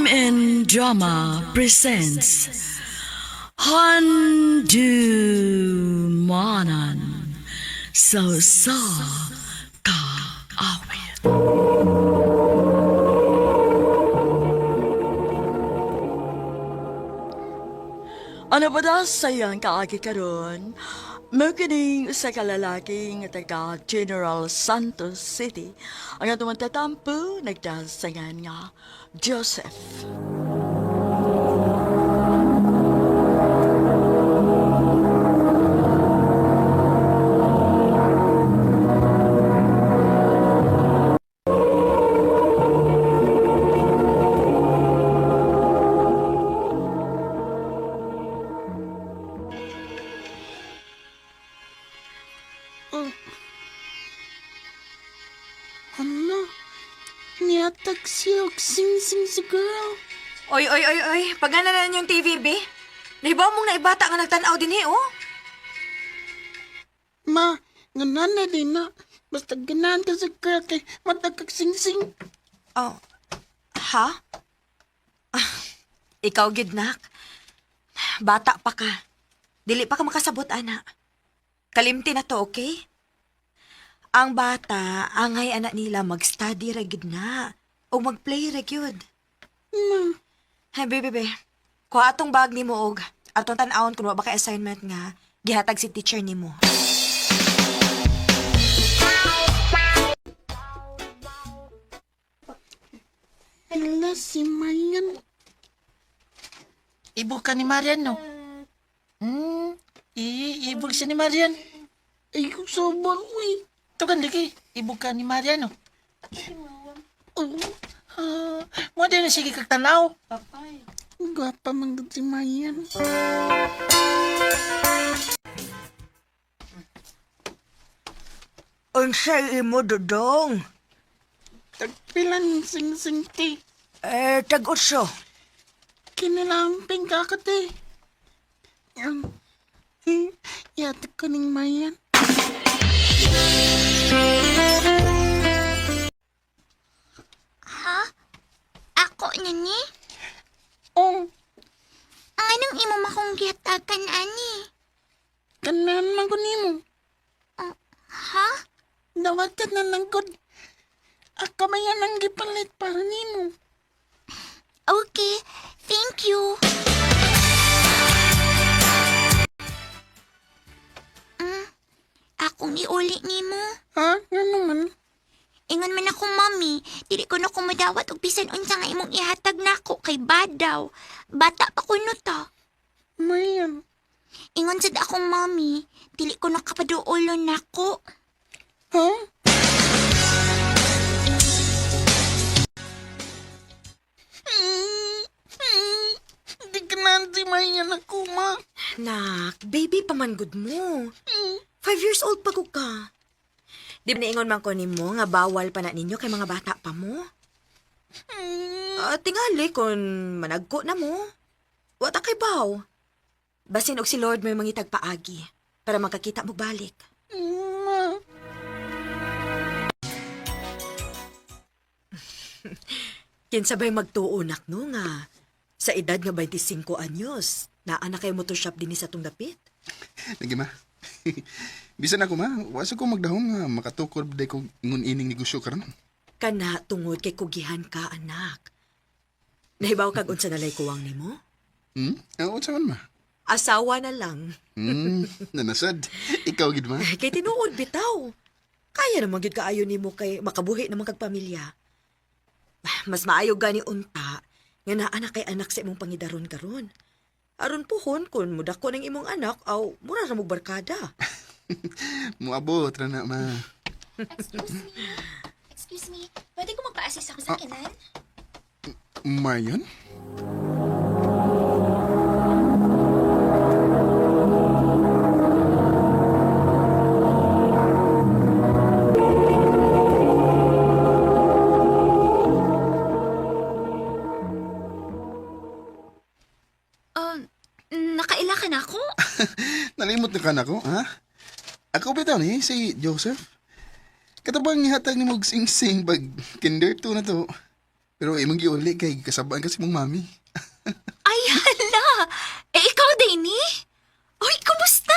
and Drama presents Handumanan So Ka Awit. Ano ba daw sayang kaagi karon? Magkining sa kalalaki nga taga General Santos City ang atong tatampo nagdasangan nga Joseph. Hala, niyatag siya og sing-sing si girl. Oy, pagana na yung TV, be? Nahibaw mong naibata nga nagtanaw din oh. Ma, nga nana din na. Basta ganahan ka sa girl kay matag kag sing-sing. Oh, ha? Ikaw, gidnak. Bata pa ka. Dili pa ka makasabot, ana. Kalimti na to, okay? Ang bata, angay anak nila mag-study ra gid na. O mag-play ra gyud. Ma, Hey, bebe. Kuha atong bag ni mo og atong tan-awon kung wa ba kay assignment nga gihatag si teacher nimo. hala si Marian. Ibu ka ni Marian, no? Ibu siya ni Marian. Ay, kung sobrang uy. Ito kan lagi, ibu ka ni Marian, no? Mo din na sige kagtanaw. Gwapa man gud si Marian. Unsay imo dodong? Tagpilan sing-sing ti. Tag-utso. Kinalamping ka ka ti. Yatag ko ning Marian. Ha? Ako na ni? Oh, Ang anong imo makong gihatagan, ani? kanan man ko nimo. Ha? Dawat ka na lang gud. Ako mayan ang gipalit para nimo. Okay, thank you. Akong iuli nimo. Ha? Nga naman. Ingon man akong mami, dili ko na kumadawat og bisan unsa nga imong ihatag nako kay badaw. Bata pa ko no ta. Marian. Ingon sad akong mami, dili ko na kapaduolon nako. Ha? Di ka na si Marian ako, ma. Nak, baby pamangod mo. 5 years old pa ko ka. Di ba naingon man ko nimo nga bawal pa na ninyo kay mga bata pa mo? Tingali kung managko na mo. Wata kay baw. Basin og si Lord may mangitag paagi para makakita mo balik. Ma. Kinsabay magtuunak no nga. Sa edad nga 25 anyos, naa na kay motoshop din sa tong dapit. Lagi ma. Bisan ako ma, wasa ko magdahong nga makatukod day ko ingon ining negosyo karon. Kana tungod kay kugihan ka, anak. Nahibaw kag unsa nalay kuwang nimo? Unsa man ma? Asawa na lang. Nanasad. Ikaw gid ma. Kay tinuod bitaw. Kaya naman gyud kaayo nimo kay makabuhi naman kag pamilya. Mas maayo gani unta nga naa na kay anak sa imong pangidaron karon. Aron puhon kun mudako ning imong anak aw mura ra mo barkada. Muabot ra na ma. Excuse me, pwede ko magpa-assist ako sa kanan? Marion? Nakaila ka na ako? Nalimot na ka na ko, ha? Ako bitaw ni si Joseph. Katabang ihatag ni mog sing-sing bag kinder to na to. Pero imong giuli kay kasabaan kasi mong mami. Ay, hala! Ikaw, Danny? Uy, kumusta?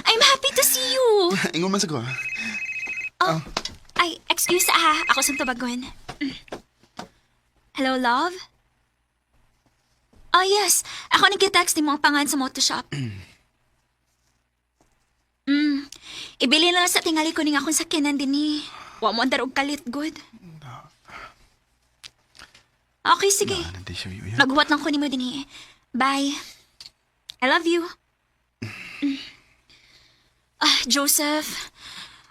I'm happy to see you. Ingon man sa ko. Ay, excuse Ako sa tabagon. Hello, love? Oh, yes. Ako nag-text ni mga pangan sa motoshop. Ibili na lang sa tingali ko ning akong sakyanan din ni. Wa mo andar og kalit, good. Okay, sige. Nanti siya yun. Maghuwat lang ko ni mo din Bye. I love you. Joseph.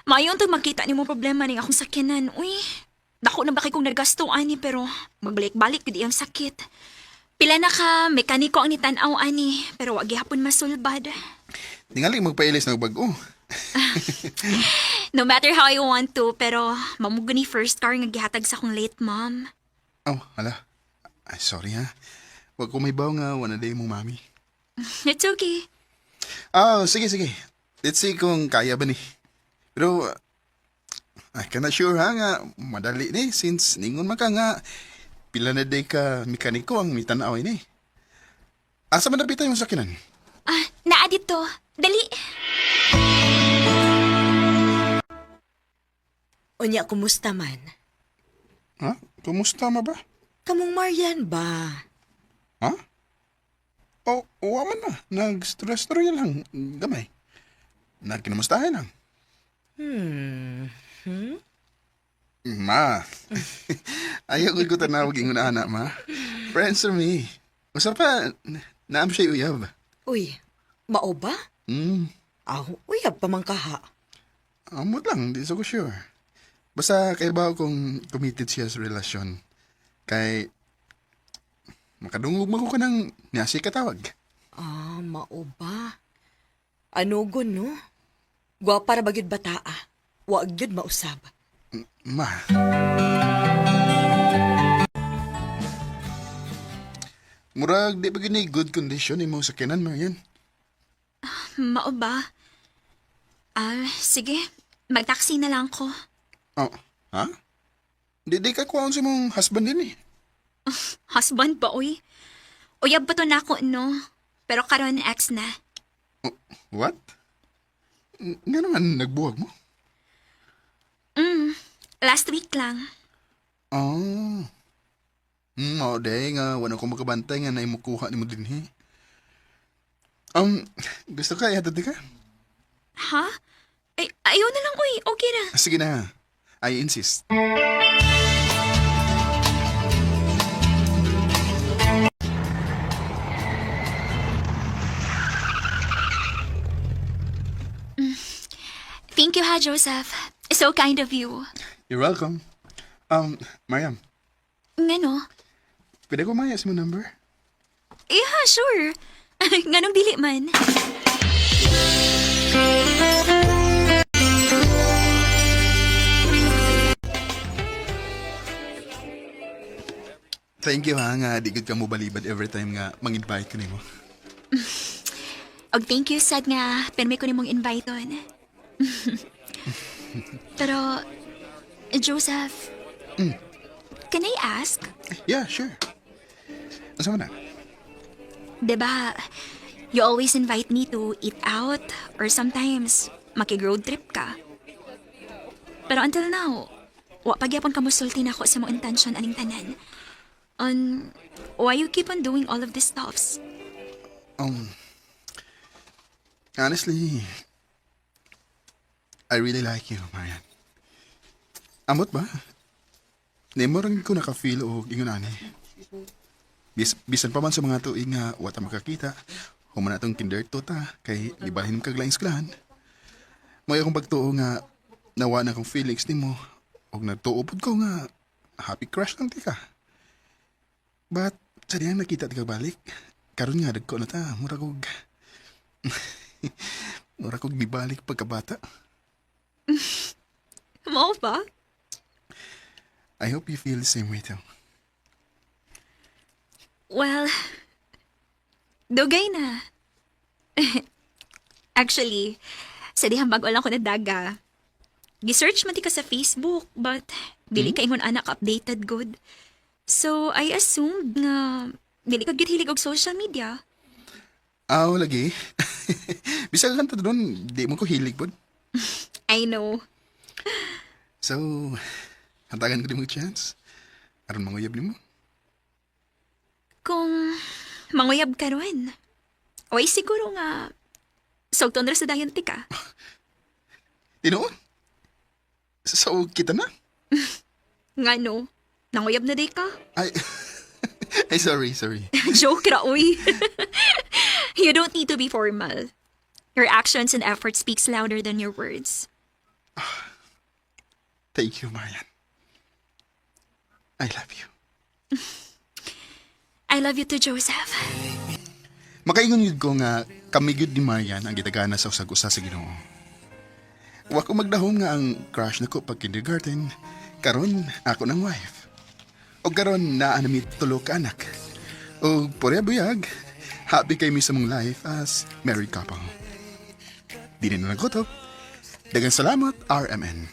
Mayon tag makita ni mo problema ning akong sakyanan. Uy, dako na ba kay kong nagasto ani pero magbalik-balik gid iyang sakit. Pila na ka mekaniko ang nitan-aw ani pero wa gihapon masulbad. Tingali magpailis na bago. No matter how I want to, pero mamugo ni first car nga gihatag sa akong late mom. Oh, hala. Ay, sorry ha. Wag ko may baw nga wala day mo mami. It's okay. Sige, sige. Let's see kung kaya ba ni. Pero, I cannot sure ha nga madali ni since ningon man ka nga pila na day ka mekaniko ang mitanaw ni. Asa man napita yung sakinan? Naa dito. Dali. Unya, kumusta man? Ha? Kumusta ma ba? Kamong Marian ba? Ha? Oh, waman na. Nag-stress-story lang. Gamay. Nagkinamustahan lang. Ma. Ayaw ko tanawag yung anak, ma. Friends to me. Usap pa, naam siya uyab. Uy, mao ba? Uyab pa man kaha. Amot lang, di so ko sure. Basta kay ba kung committed siya sa relasyon. Kay makadungog mo ko ka ng niyasi katawag. Mao ba? Ano no? Gwapa ra bagid bataa. Wa gyud mausab. Ma. Murag di ba gini good condition imong sakyanan mo yan? Mao ba? Sige. Mag-taxi na lang ko. Oh, ha? Di ka kuwaon sa mong husband din eh. Husband ba, uy? Uyab pa to na ako, no? Pero karon ex na. What? Nga naman nagbuwag mo? Last week lang. Oh. Oo, day nga, wala ko makabantay nga na imukuha ni mo din eh. Gusto ka, ihatid ka? Ha? Ay, ayaw na lang, uy. Okay na. Sige na, I insist. Thank you, ha, Joseph. So kind of you. You're welcome. Mariam, Ngano? pwede ko mayas mo number? Yeah, sure. Nganong dili man? Thank you ha, nga di gud ka mo balibad every time nga mang-invite ko nimo. Og thank you, sad nga, permi ko nimong invite on. Pero, Joseph, can I ask? Yeah, sure. Asa man na? Diba, you always invite me to eat out or sometimes makig-road trip ka. Pero until now, wa pagyapon ka musulti na ako sa mong intention aning tanan. On why you keep on doing all of these stuffs? Honestly, I really like you, Marian. Amot ba? Nemo rin ko naka-feel o ingon ani. Bisan pa man sa mga tuig nga wata makakita, human na itong kinder to ta, kay libalhin mo kaglaing esklahan. May akong pagtuo nga nawa na akong feelings ni mo, o nagtuupod ko nga happy crush lang ti ka. But sa diyang nakita ti balik, karon nga dagko na ta, muragog. Muragog nibalik pagkabata. Mo ba? I hope you feel the same way too. Well, dugay na. Actually, sa dihang bago lang ko na daga. Gi-search man ti ka sa Facebook, but dili ka ingon anak updated good. So, I assumed nga dili ka gyud hilig og social media. Aw, lagi. Bisag lang to doon, di mo ko hilig pod. I know. So, hantagan ko di mo chance. Aron manguyab ni mo. Kung manguyab ka ron, oy siguro nga sugton ra sa dayon ti ka. Tinoon? So, kita na? Nga no, nanguyab na di ka? Ay, ay sorry. Joke ra, uy. You don't need to be formal. Your actions and effort speaks louder than your words. Thank you, Marian. I love you. I love you too, Joseph. Makaingon yun ko nga kami gyud ni Marian ang gitagana sa usag-usa sa Ginoo. Wa ko magdahom nga ang crush nako pag kindergarten, karon ako nang wife. O karon naa nami tulo ka anak. O buyag, happy kay mi sa mong life as married couple. Di na lang ko to. Dagang salamat, RMN.